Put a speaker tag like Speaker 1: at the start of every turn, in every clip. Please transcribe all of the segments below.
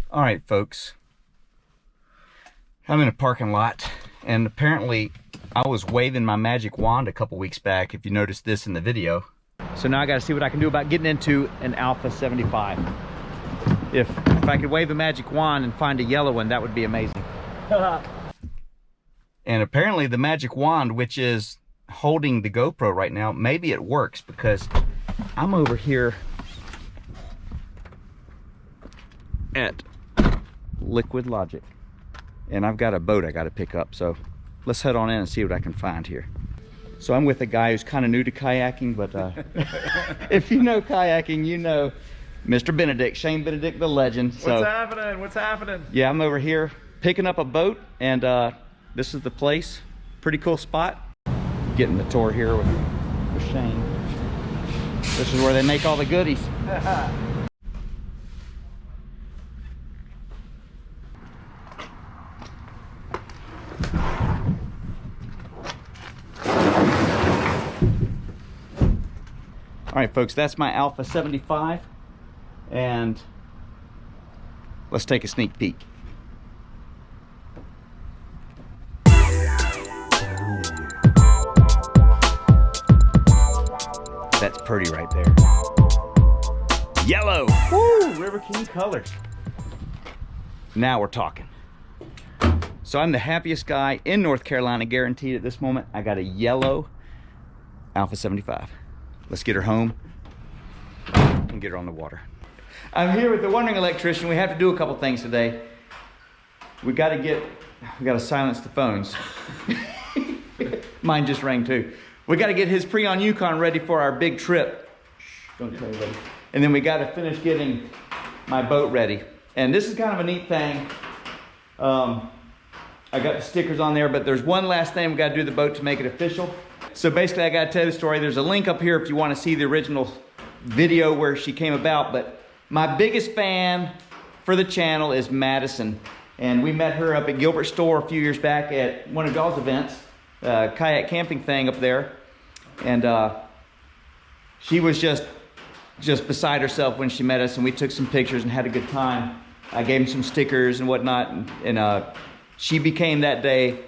Speaker 1: All right, folks. I'm in a parking lot, and apparently I was waving my magic wand a couple weeks back, if you noticed this in the video. So now I gotta see what I can do about getting into an Alpha 75. If I could wave a magic wand and find a yellow one, that would be amazing. And apparently the magic wand, which is holding the GoPro right now, maybe it works, because I'm over here at Liquid Logic, and I've got a boat I got to pick up, so let's head on in and see what I can find here. So I'm with a guy who's kind of new to kayaking, but if you know kayaking, you know Mr. Benedict, Shane Benedict, the legend. So,
Speaker 2: what's happening? What's happening?
Speaker 1: Yeah, I'm over here picking up a boat, and this is the place. Pretty cool spot. Getting the tour here with Shane. This is where they make all the goodies. All right, folks, that's my Alpha 75, and let's take a sneak peek. That's pretty right there. Yellow! Woo! River King colors. Now we're talking. So I'm the happiest guy in North Carolina, guaranteed at this moment. I got a yellow Alpha 75. Let's get her home and get her on the water. I'm here with the wandering electrician. We have to do a couple things today. We gotta silence the phones. Mine just rang too. We gotta get his pre-on Yukon ready for our big trip. Shh, don't tell anybody. And then we gotta finish getting my boat ready. And this is kind of a neat thing. I got the stickers on there, but there's one last thing we gotta do to the boat to make it official. So basically, I gotta tell you the story. There's a link up here if you wanna see the original video where she came about, but my biggest fan for the channel is Madison. And we met her up at Gilbert Store a few years back at one of y'all's events, kayak camping thing up there. And she was just beside herself when she met us, and we took some pictures and had a good time. I gave him some stickers and whatnot, and she became that day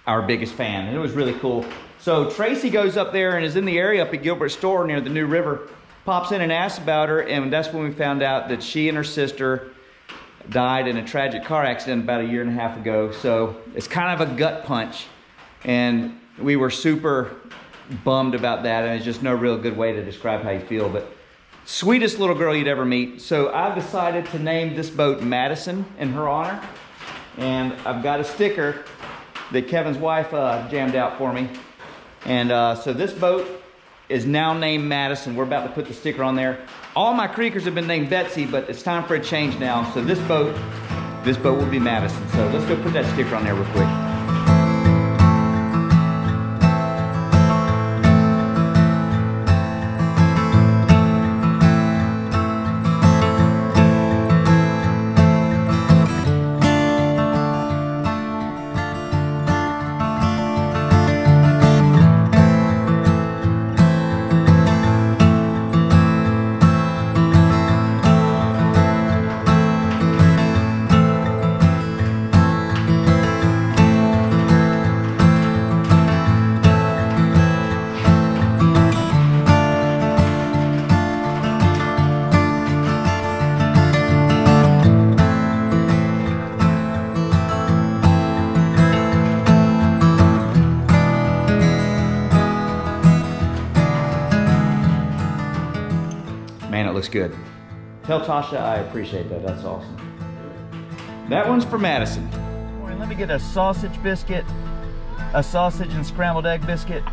Speaker 1: our biggest fan, and it was really cool. So Tracy goes up there and is in the area up at Gilbert Store near the New River, pops in and asks about her, and that's when we found out that she and her sister died in a tragic car accident about 1.5 years ago. So it's kind of a gut punch, and we were super bummed about that, and there's just no real good way to describe how you feel, but sweetest little girl you'd ever meet. So I've decided to name this boat Madison in her honor, and I've got a sticker that Kevin's wife jammed out for me. And so this boat is now named Madison. We're about to put the sticker on there. All my creekers have been named Betsy, but it's time for a change now. So this boat will be Madison. So let's go put that sticker on there real quick. Man, it looks good. Tell Tasha I appreciate that. That's awesome. That one's for Madison. Let me get a sausage biscuit, a sausage and scrambled egg biscuit,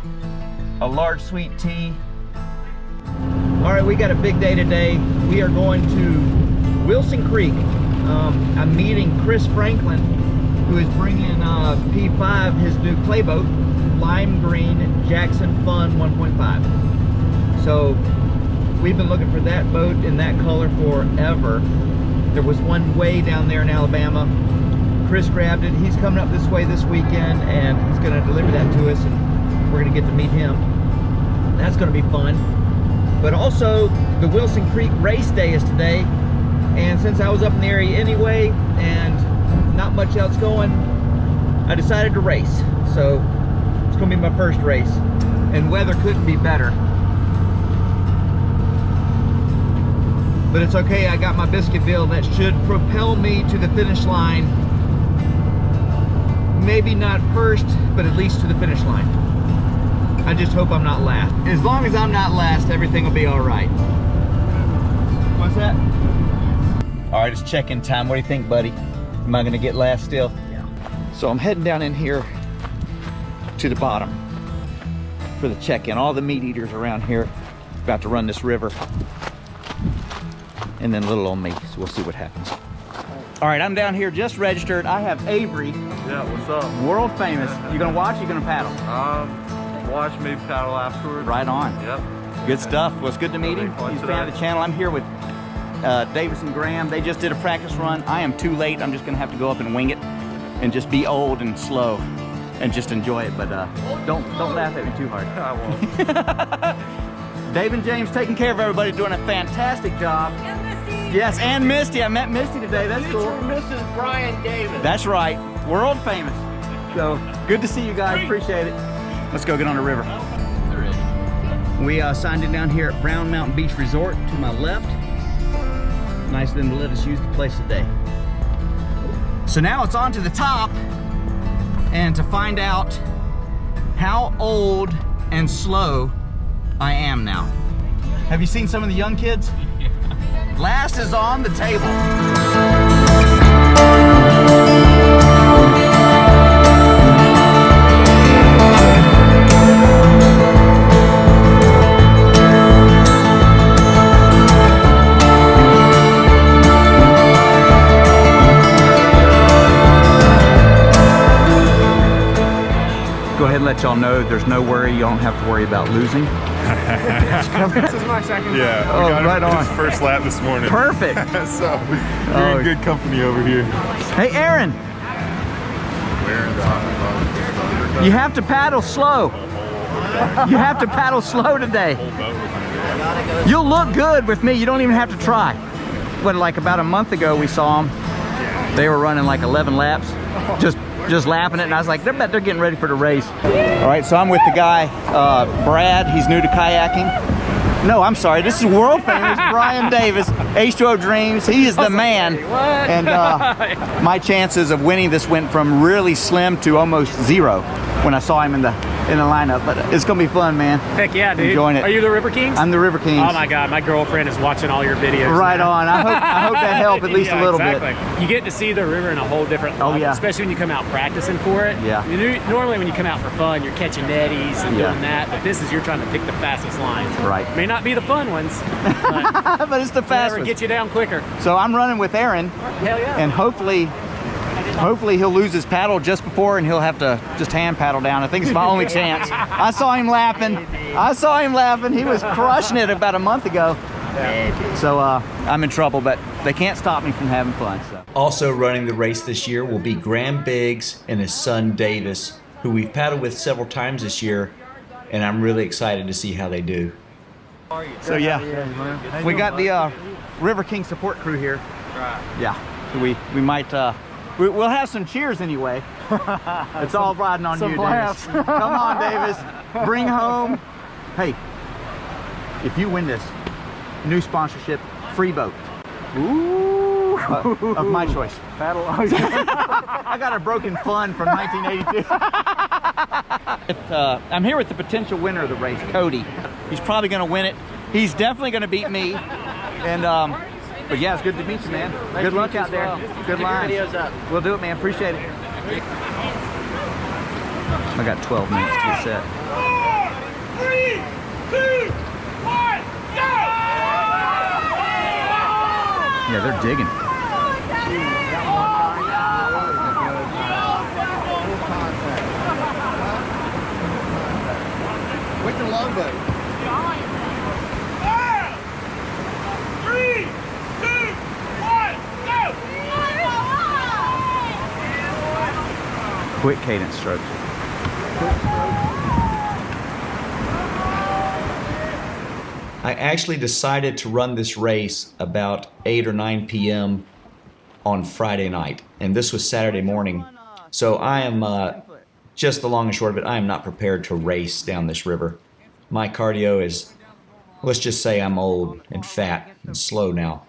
Speaker 1: a large sweet tea. All right, we got a big day today. We are going to Wilson Creek. I'm meeting Chris Franklin, who is bringing P5, his new clay boat, Lime Green Jackson Fun 1.5. So we've been looking for that boat in that color forever. There was one way down there in Alabama. Chris grabbed it. He's coming up this way this weekend, and he's going to deliver that to us, and we're going to get to meet him. That's going to be fun. But also, the Wilson Creek race day is today. And since I was up in the area anyway, and not much else going, I decided to race. So it's gonna be my first race, and weather couldn't be better. But it's okay, I got my Biscuitville. That should propel me to the finish line. Maybe not first, but at least to the finish line. I just hope I'm not last. As long as I'm not last, everything will be all right. What's that? All right, it's check-in time. What do you think, buddy? Am I gonna get last still? Yeah. So I'm heading down in here to the bottom for the check-in. All the meat eaters around here about to run this river. And then little old me, so we'll see what happens. All right, I'm down here just registered. I have Avery.
Speaker 2: Yeah, what's up?
Speaker 1: World famous. You gonna watch or you gonna paddle?
Speaker 2: Watch me paddle afterwards.
Speaker 1: Right on.
Speaker 2: Yep.
Speaker 1: Good stuff. Well, it's good to meet him. He's a fan of the channel. I'm here with Davis and Graham. They just did a practice run. I am too late. I'm just gonna have to go up and wing it and just be old and slow and just enjoy it. But don't laugh at me too hard.
Speaker 2: I won't.
Speaker 1: Dave and James taking care of everybody, doing a fantastic job.
Speaker 3: And Misty.
Speaker 1: Yes, and Misty. I met Misty today. That's cool.
Speaker 3: Mrs. Brian Davis.
Speaker 1: That's right. World famous. So good to see you guys. Appreciate it. Let's go get on the river. We signed in down here at Brown Mountain Beach Resort to my left. Nice of them to let us use the place today. So now it's on to the top and to find out how old and slow I am now. Have you seen some of the young kids? Last is on the table. Go ahead and let y'all know there's no worry. You don't have to worry about losing.
Speaker 4: This is my second.
Speaker 2: Yeah,
Speaker 1: Oh,
Speaker 2: we got
Speaker 1: right
Speaker 2: him
Speaker 1: on.
Speaker 2: his first lap this morning.
Speaker 1: Perfect.
Speaker 2: So we're in good company over here.
Speaker 1: Hey, Aaron, you have to paddle slow. You have to paddle slow today. You'll look good with me. You don't even have to try. What, like about a month ago we saw them. They were running like 11 laps, just lapping it, and I was like, I bet they're getting ready for the race. All right, so I'm with the guy, Brad. He's new to kayaking. No, I'm sorry. This is world famous Brian Davis, H2O Dreams. He is the man. And my chances of winning this went from really slim to almost zero when I saw him in the lineup. But it's gonna be fun, man.
Speaker 4: Heck yeah, dude.
Speaker 1: Enjoying it.
Speaker 4: Are you the River Kings?
Speaker 1: I'm the River Kings.
Speaker 4: Oh my God, my girlfriend is watching all your videos.
Speaker 1: Right on. I hope that helped at least a little bit.
Speaker 4: You get to see the river in a whole different level,
Speaker 1: yeah.
Speaker 4: especially when you come out practicing for it.
Speaker 1: Yeah.
Speaker 4: Normally when you come out for fun, you're catching netties and doing that, but this is you're trying to pick the fastest lines.
Speaker 1: Right.
Speaker 4: May not be the fun ones, but
Speaker 1: But it's the fastest.
Speaker 4: get you down quicker.
Speaker 1: So I'm running with Aaron,
Speaker 4: Hell yeah.
Speaker 1: and hopefully he'll lose his paddle just before, and he'll have to just hand paddle down. I think it's my only chance. I saw him laughing. He was crushing it about a month ago. So I'm in trouble, but they can't stop me from having fun. So. Also running the race this year will be Graham Biggs and his son Davis, who we've paddled with several times this year, and I'm really excited to see how they do. So yeah, we got the River King support crew here. Yeah, so we might we'll have some cheers anyway. It's all riding on you, Davis. Come on, Davis, bring home. Hey, if you win this, new sponsorship, free boat. Ooh, of my choice.
Speaker 4: Paddle.
Speaker 1: I got a broken fun from 1982. I'm here with the potential winner of the race, Cody. He's probably going to win it. He's definitely going to beat me. And but yeah, it's good to meet you, man. Good luck out there. Good lines. We'll do it, man. Appreciate it. I got 12 minutes to get set.
Speaker 3: 3, 2, 1, go!
Speaker 1: Yeah, they're digging.
Speaker 5: What's your longboat?
Speaker 3: 3, 2, 1, go!
Speaker 1: Quick cadence strokes. I actually decided to run this race about 8 or 9 p.m. on Friday night, and this was Saturday morning. So I am, just the long and short of it, I am not prepared to race down this river. My cardio is, let's just say I'm old and fat and slow now.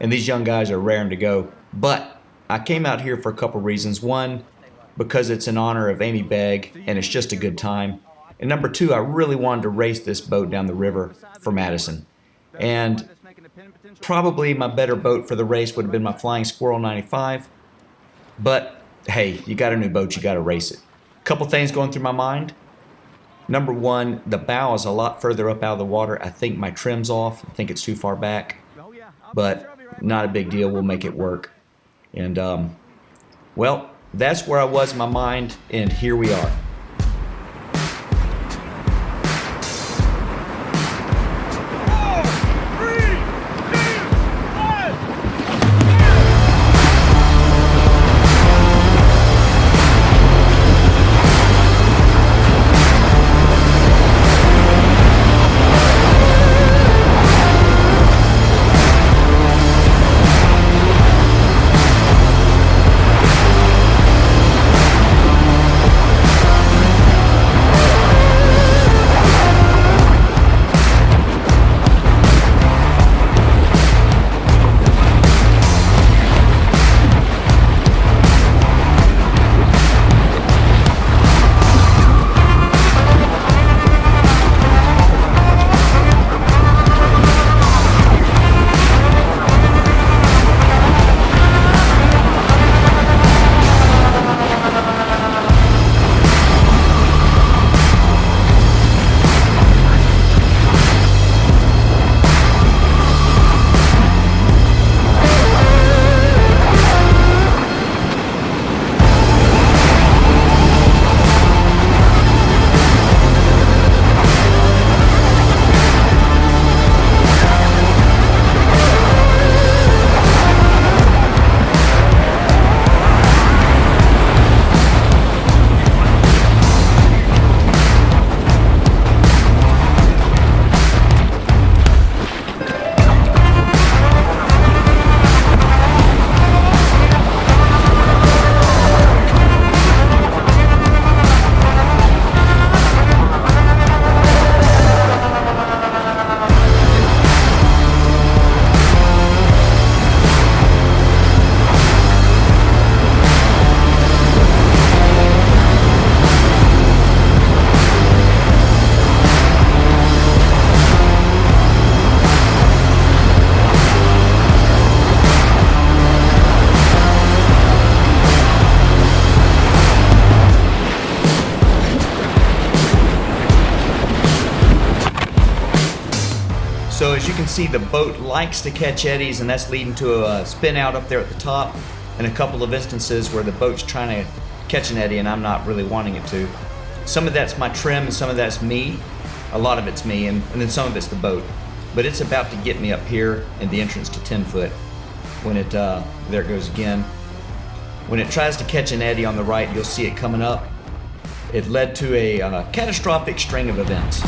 Speaker 1: And these young guys are raring to go. But I came out here for a couple reasons. One, because it's in honor of Amy Begg, and it's just a good time. And number two, I really wanted to race this boat down the river for Madison. And probably my better boat for the race would have been my Flying Squirrel 95. But hey, you got a new boat, you got to race it. Couple things going through my mind. Number one, the bow is a lot further up out of the water. I think my trim's off. I think it's too far back. But not a big deal. We'll make it work. And, well, that's where I was in my mind, and here we are. So as you can see, the boat likes to catch eddies, and that's leading to a spin out up there at the top, and a couple of instances where the boat's trying to catch an eddy and I'm not really wanting it to. Some of that's my trim and some of that's me. A lot of it's me, and then some of it's the boat. But it's about to get me up here in the entrance to 10 foot when it, there it goes again. When it tries to catch an eddy on the right, you'll see it coming up. It led to a catastrophic string of events.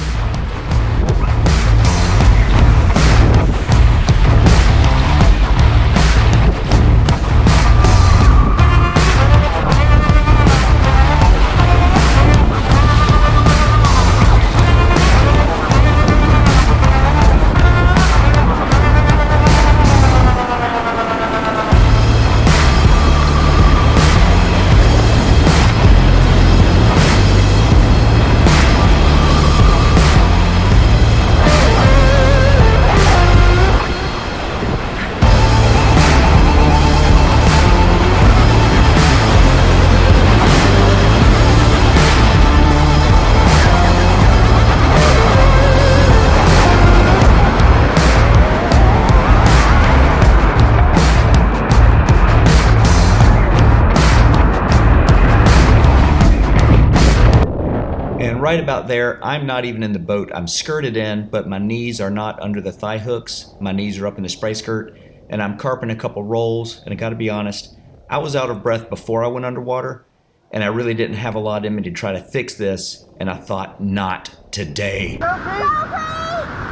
Speaker 1: And right about there, I'm not even in the boat. I'm skirted in, but my knees are not under the thigh hooks. My knees are up in the spray skirt, and I'm carping a couple rolls. And I gotta be honest, I was out of breath before I went underwater, and I really didn't have a lot in me to try to fix this, and I thought, not today.
Speaker 5: Go, Pete!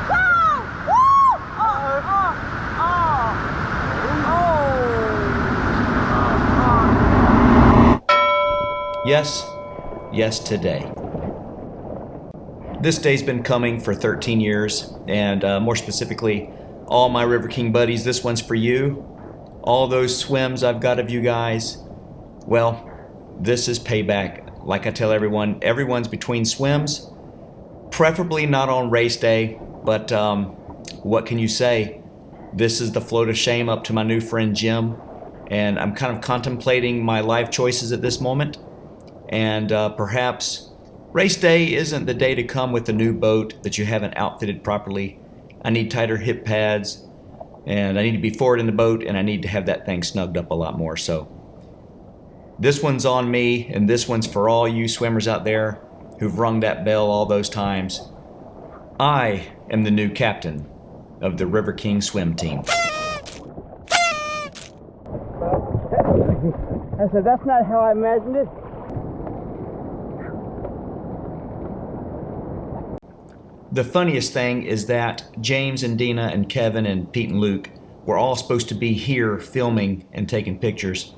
Speaker 5: Go!
Speaker 1: Yes, today. This day's been coming for 13 years, and more specifically, all my River King buddies, this one's for you. All those swims I've got of you guys, well, this is payback. Like I tell everyone, everyone's between swims, preferably not on race day, but what can you say? This is the float of shame up to my new friend Jim, and I'm kind of contemplating my life choices at this moment, and perhaps race day isn't the day to come with a new boat that you haven't outfitted properly. I need tighter hip pads, and I need to be forward in the boat, and I need to have that thing snugged up a lot more. So this one's on me, and this one's for all you swimmers out there who've rung that bell all those times. I am the new captain of the River King swim team.
Speaker 5: I said, that's not how I imagined it.
Speaker 1: The funniest thing is that James and Dina and Kevin and Pete and Luke were all supposed to be here filming and taking pictures.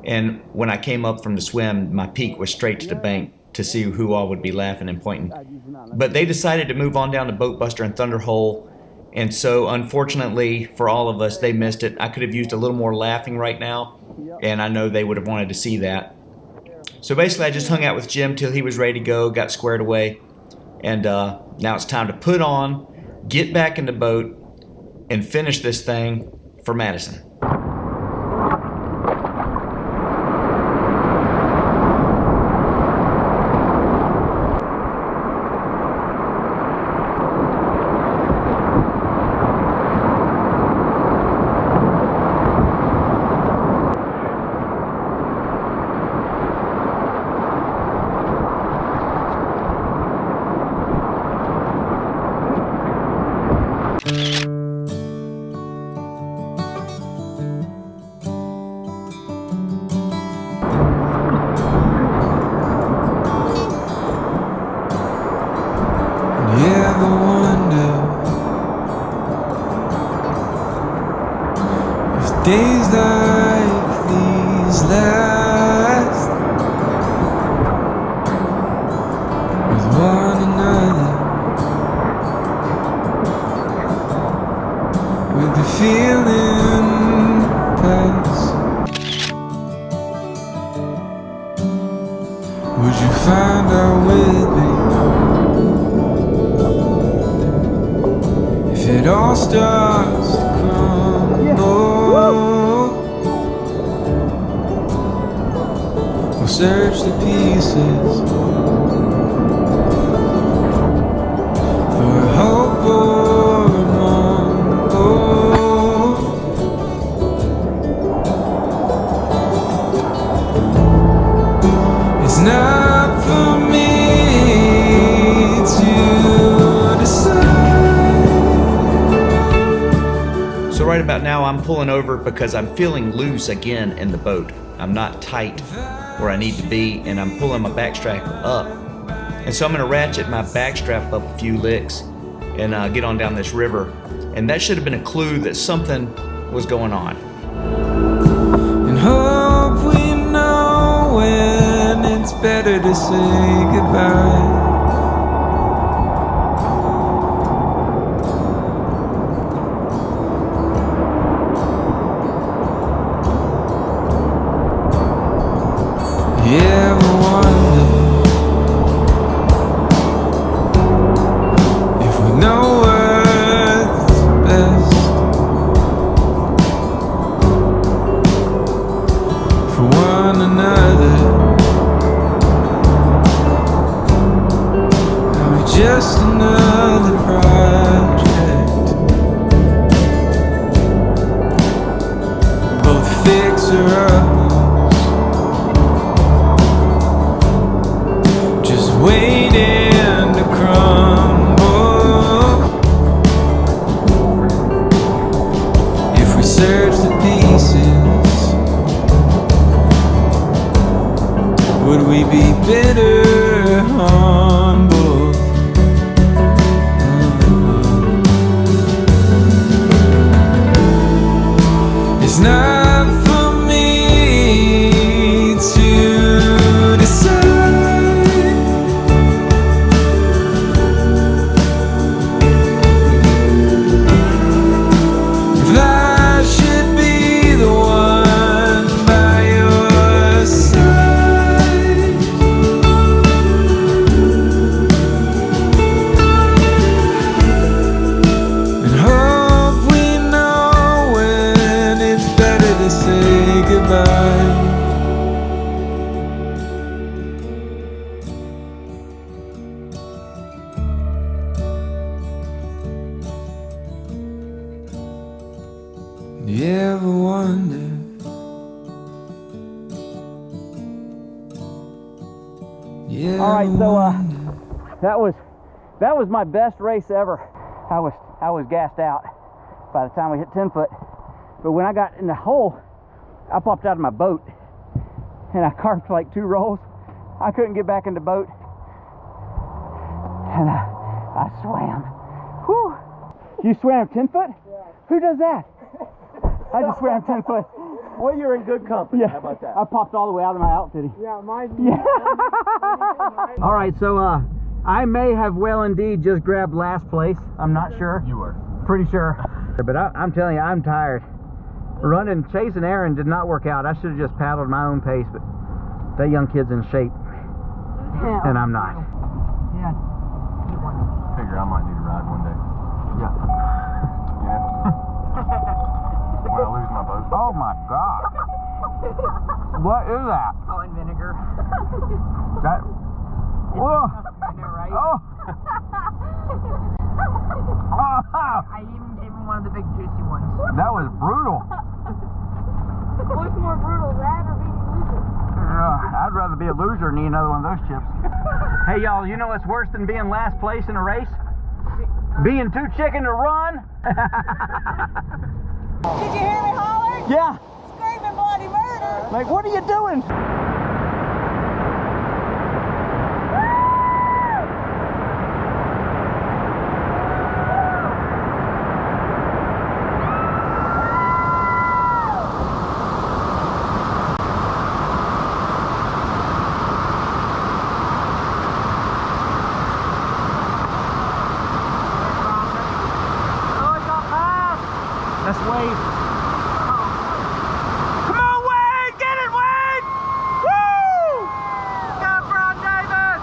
Speaker 1: And when I came up from the swim, my peak was straight to the bank to see who all would be laughing and pointing. But they decided to move on down to Boatbuster and Thunderhole. And so unfortunately for all of us, they missed it. I could have used a little more laughing right now, and I know they would have wanted to see that. So basically I just hung out with Jim till he was ready to go, got squared away. And now it's time to put on, get back in the boat, and finish this thing for Madison.
Speaker 6: Days like these last with one another, with the feeling pass. Would you find out with me if it all starts to crumble? We'll search the pieces for hope or mumble. It's not for me to decide.
Speaker 1: So right about now I'm pulling over because I'm feeling loose again in the boat. I'm not tight where I need to be, and I'm pulling my backstrap up. And so I'm gonna ratchet my backstrap up a few licks and get on down this river. And that should have been a clue that something was going on.
Speaker 6: And hope we know when it's better to say goodbye. You ever wonder if we know what's best for one another? Are we just another project? Both fixer-uppers, waiting to crumble. If we search the pieces, would we be bitter, humble? It's not for me to decide. to say goodbye. Do you ever wonder? Yeah.
Speaker 1: All right, so that was my best race ever. I was gassed out by the time we hit 10 foot. But when I got in the hole, I popped out of my boat and I carved like 2 rolls. I couldn't get back in the boat, and I swam. Whew. You swam 10 foot? Yeah. Who does that? I just swam 10 foot.
Speaker 5: Well, you're in good company.
Speaker 1: Yeah.
Speaker 5: How about that?
Speaker 1: I popped all the way out of my outfitting.
Speaker 5: Yeah, mine.
Speaker 1: Yeah. All right, so I may have well indeed just grabbed last place. I'm not sure.
Speaker 2: You were.
Speaker 1: Pretty sure. But I'm telling you, I'm tired. Running, chasing Aaron did not work out. I should have just paddled my own pace, but that young kid's in shape, and I'm not.
Speaker 5: Yeah.
Speaker 2: Figure I might need a ride one day.
Speaker 1: Yeah.
Speaker 2: When I lose my boat.
Speaker 1: Oh my God. What is that?
Speaker 5: Oh, and vinegar.
Speaker 1: That. Whoa.
Speaker 5: Right?
Speaker 1: Oh.
Speaker 5: I even gave him one of the big juicy ones.
Speaker 1: That was brutal.
Speaker 7: What's more brutal, that or being a loser?
Speaker 1: I'd rather be a loser than eat another one of those chips. Hey y'all, you know what's worse than being last place in a race? Being too chicken to run.
Speaker 7: Did you hear me holler?
Speaker 1: Yeah.
Speaker 7: Screaming bloody murder.
Speaker 1: Like, what are you doing? Let's wave. Come on, Wade! Get it, Wade! Woo! Go, Brown Davis!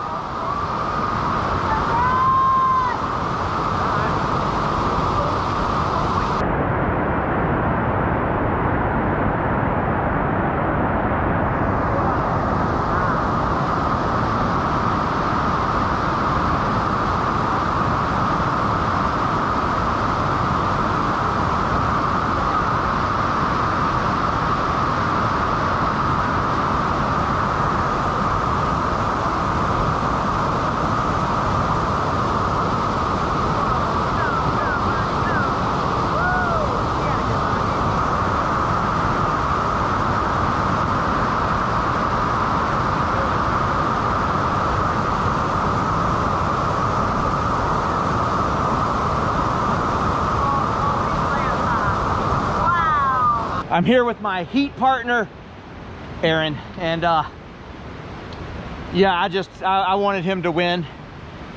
Speaker 1: I'm here with my heat partner, Aaron, and yeah, I wanted him to win,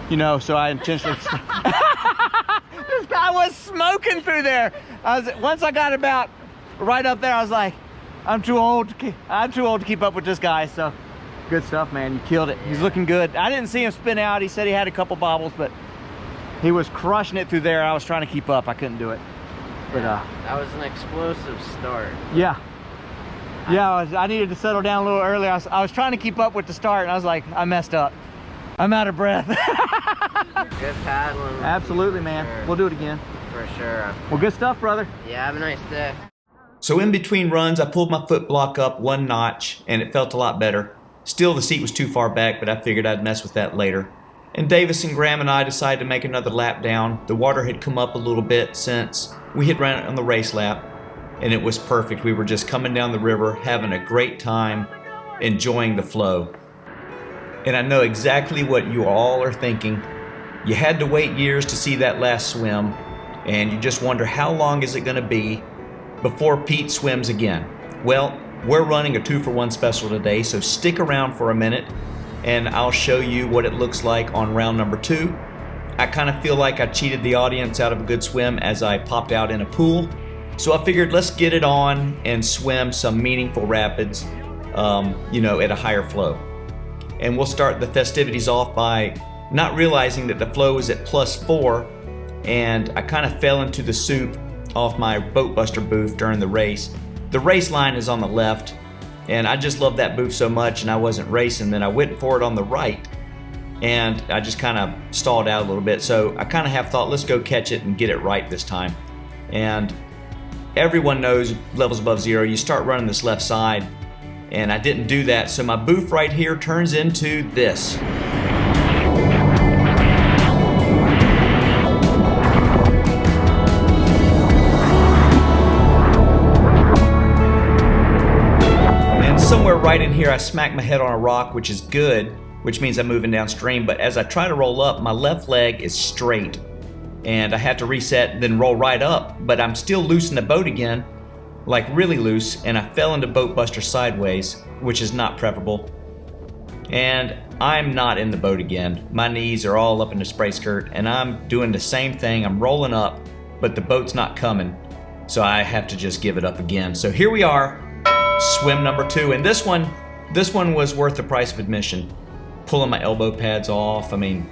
Speaker 1: you know, so I intentionally. This guy was smoking through there. Once I got about right up there, I was like, I'm too old to keep up with this guy. So good stuff, man. You killed it. He's looking good. I didn't see him spin out. He said he had a couple bobbles, but he was crushing it through there. I was trying to keep up. I couldn't do it. But
Speaker 8: that was an explosive start.
Speaker 1: Yeah. Yeah, I needed to settle down a little earlier. I was trying to keep up with the start, and I was like, I messed up. I'm out of breath.
Speaker 8: Good paddling.
Speaker 1: Absolutely, man.
Speaker 8: Sure.
Speaker 1: We'll do it again.
Speaker 8: For sure.
Speaker 1: Well, good stuff, brother.
Speaker 8: Yeah, have a nice day.
Speaker 1: So in between runs, I pulled my foot block up 1 notch, and it felt a lot better. Still, the seat was too far back, but I figured I'd mess with that later. And Davis and Graham and I decided to make another lap down. The water had come up a little bit since we had ran it on the race lap, and it was perfect. We were just coming down the river, having a great time, enjoying the flow. And I know exactly what you all are thinking. You had to wait years to see that last swim, and you just wonder how long is it going to be before Pete swims again. Well, we're running a 2-for-1 special today, so stick around for a minute, and I'll show you what it looks like on round number 2. I kind of feel like I cheated the audience out of a good swim as I popped out in a pool. So I figured let's get it on and swim some meaningful rapids, at a higher flow. And we'll start the festivities off by not realizing that the flow is at +4, and I kind of fell into the soup off my Boat Buster booth during the race. The race line is on the left, and I just love that booth so much, and I wasn't racing. Then I went for it on the right, and I just kind of stalled out a little bit. So I kind of have thought, let's go catch it and get it right this time. And everyone knows levels above zero, you start running this left side, and I didn't do that. So my booth right here turns into this. And somewhere right in here, I smack my head on a rock, which is good, which means I'm moving downstream. But as I try to roll up, my left leg is straight, and I had to reset, then roll right up, but I'm still loose in the boat again, like really loose, and I fell into boat buster sideways, which is not preferable. And I'm not in the boat again. My knees are all up in the spray skirt, and I'm doing the same thing. I'm rolling up, but the boat's not coming, so I have to just give it up again. So here we are, swim number 2, and this one was worth the price of admission. Pulling my elbow pads off, I mean,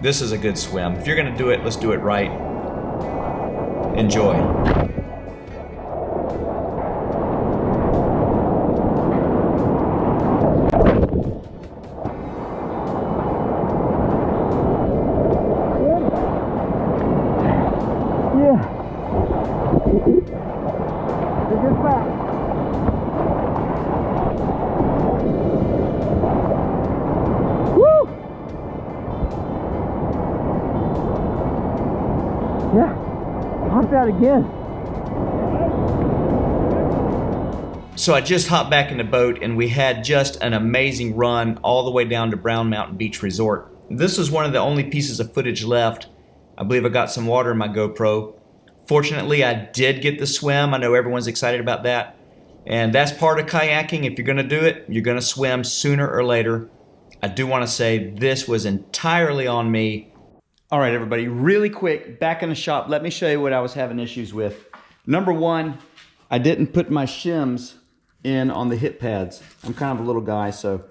Speaker 1: this is a good swim. If you're gonna do it, let's do it right. Enjoy.
Speaker 4: Out again.
Speaker 1: So I just hopped back in the boat, and we had just an amazing run all the way down to Brown Mountain Beach Resort. This was one of the only pieces of footage left. I believe I got some water in my GoPro. Fortunately, I did get the swim. I know everyone's excited about that. And that's part of kayaking. If you're gonna do it, you're gonna swim sooner or later. I do wanna say this was entirely on me. All right, everybody, really quick, back in the shop, let me show you what I was having issues with. Number one, I didn't put my shims in on the hip pads. I'm kind of a little guy, so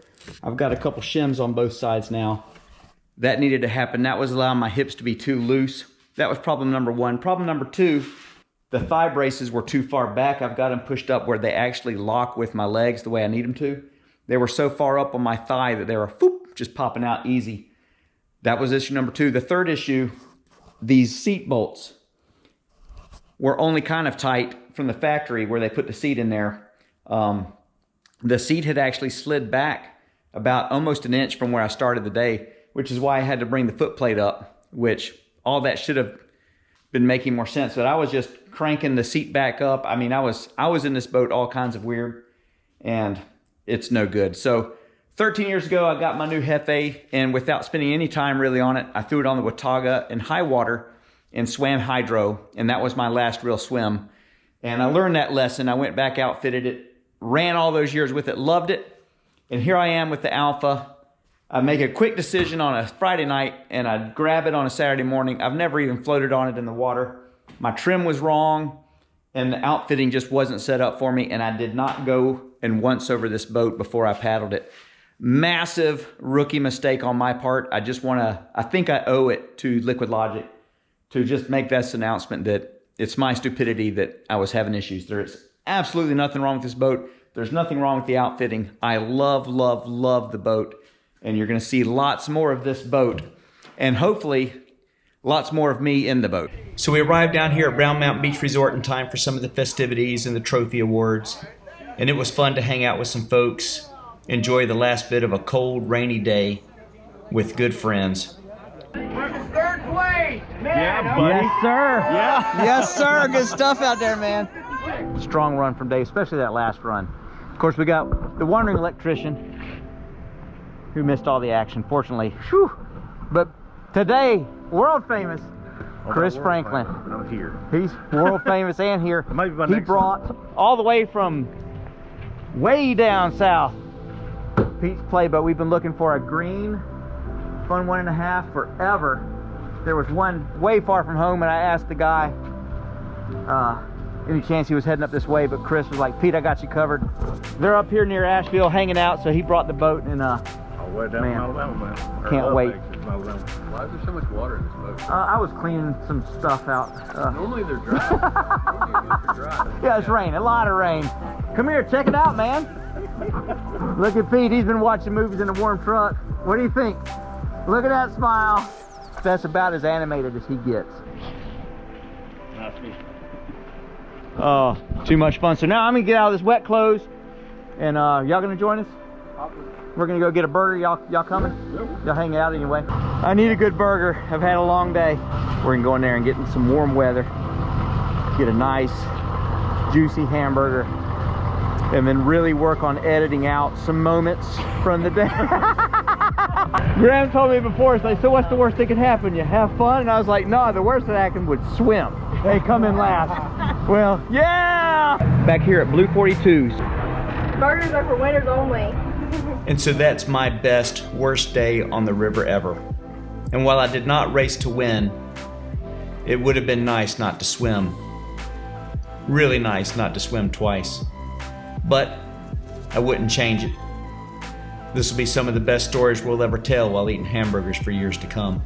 Speaker 1: I've got a couple shims on both sides now. That needed to happen. That was allowing my hips to be too loose. That was problem number one. Problem number two, the thigh braces were too far back. I've got them pushed up where they actually lock with my legs the way I need them to. They were so far up on my thigh that they were whoop, just popping out easy. That was issue number two. The third issue, these seat bolts were only kind of tight from the factory where they put the seat in there. The seat had actually slid back about almost an inch from where I started the day, which is why I had to bring the foot plate up, which all that should have been making more sense. But I was just cranking the seat back up. I mean, I was in this boat all kinds of weird, and it's no good. So 13 years ago, I got my new Hefe, and without spending any time really on it, I threw it on the Watauga in high water and swam hydro, and that was my last real swim. And I learned that lesson. I went back, outfitted it, ran all those years with it, loved it, and here I am with the Alpha. I make a quick decision on a Friday night, and I grab it on a Saturday morning. I've never even floated on it in the water. My trim was wrong, and the outfitting just wasn't set up for me, and I did not go and once over this boat before I paddled it. Massive rookie mistake on my part. I think I owe it to Liquid Logic to just make this announcement that it's my stupidity that I was having issues. There's absolutely nothing wrong with this boat. There's nothing wrong with the outfitting. I love, love, love the boat. And you're gonna see lots more of this boat, and hopefully lots more of me in the boat. So we arrived down here at Brown Mountain Beach Resort in time for some of the festivities and the trophy awards. And it was fun to hang out with some folks, enjoy the last bit of a cold, rainy day with good friends.
Speaker 3: Third place, man.
Speaker 1: Yeah, buddy. Yes, sir. Yeah. Yes, sir. Good stuff out there, man. Strong run from Dave, especially that last run. Of course, we got the wandering electrician who missed all the action, fortunately. Whew. But today, world famous Chris Franklin.
Speaker 2: I'm here.
Speaker 1: He's world famous and here. He brought all the way from way down south Pete's play boat. We've been looking for a green Fun 1.5 forever. There was one way far from home, and I asked the guy any chance he was heading up this way, but Chris was like, Pete, I got you covered. They're up here near Asheville hanging out, so he brought the boat, and
Speaker 2: Way down in Alabama, man.
Speaker 1: Can't wait.
Speaker 4: my well.
Speaker 2: Why is there so much water in this boat?
Speaker 1: I was cleaning some stuff out.
Speaker 2: Normally they're dry. Normally they're dry.
Speaker 1: Yeah, it's rain, a lot of rain. Come here, check it out, man. Look at Pete, he's been watching movies in a warm truck. What do you think? Look at that smile. That's about as animated as he gets. Oh, too much fun. So now I'm gonna get out of this wet clothes, and y'all gonna join us? We're gonna go get a burger. Y'all coming? Y'all hang out anyway. I need a good burger. I've had a long day. We're gonna go in there and get in some warm weather. Get a nice, juicy hamburger, and then really work on editing out some moments from the day. Graham told me before, so what's the worst that could happen? You have fun? And I was like, no, the worst that happened would swim. They come in last. Well, yeah! Back here at Blue 42s.
Speaker 7: Burgers are for winners only.
Speaker 1: And so that's my best, worst day on the river ever. And while I did not race to win, it would have been nice not to swim. Really nice not to swim twice. But I wouldn't change it. This will be some of the best stories we'll ever tell while eating hamburgers for years to come.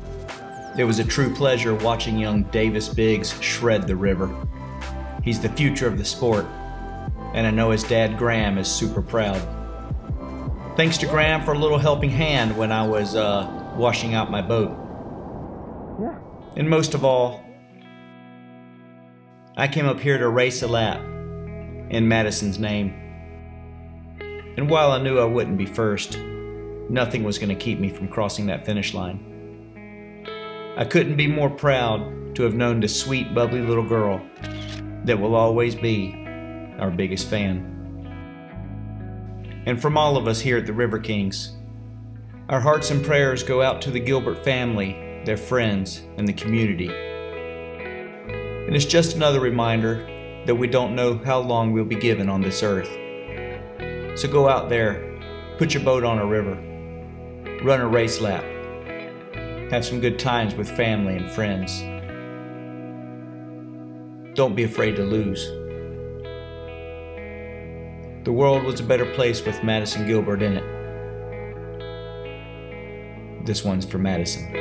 Speaker 1: It was a true pleasure watching young Davis Biggs shred the river. He's the future of the sport, and I know his dad Graham is super proud. Thanks to Graham for a little helping hand when I was washing out my boat. Yeah. And most of all, I came up here to race a lap in Madison's name. And while I knew I wouldn't be first, nothing was going to keep me from crossing that finish line. I couldn't be more proud to have known this sweet, bubbly little girl that will always be our biggest fan. And from all of us here at the River Kings, our hearts and prayers go out to the Gilbert family, their friends, and the community. And it's just another reminder that we don't know how long we'll be given on this earth. So go out there, put your boat on a river, run a race lap, have some good times with family and friends. Don't be afraid to lose. The world was a better place with Madison Gilbert in it. This one's for Madison.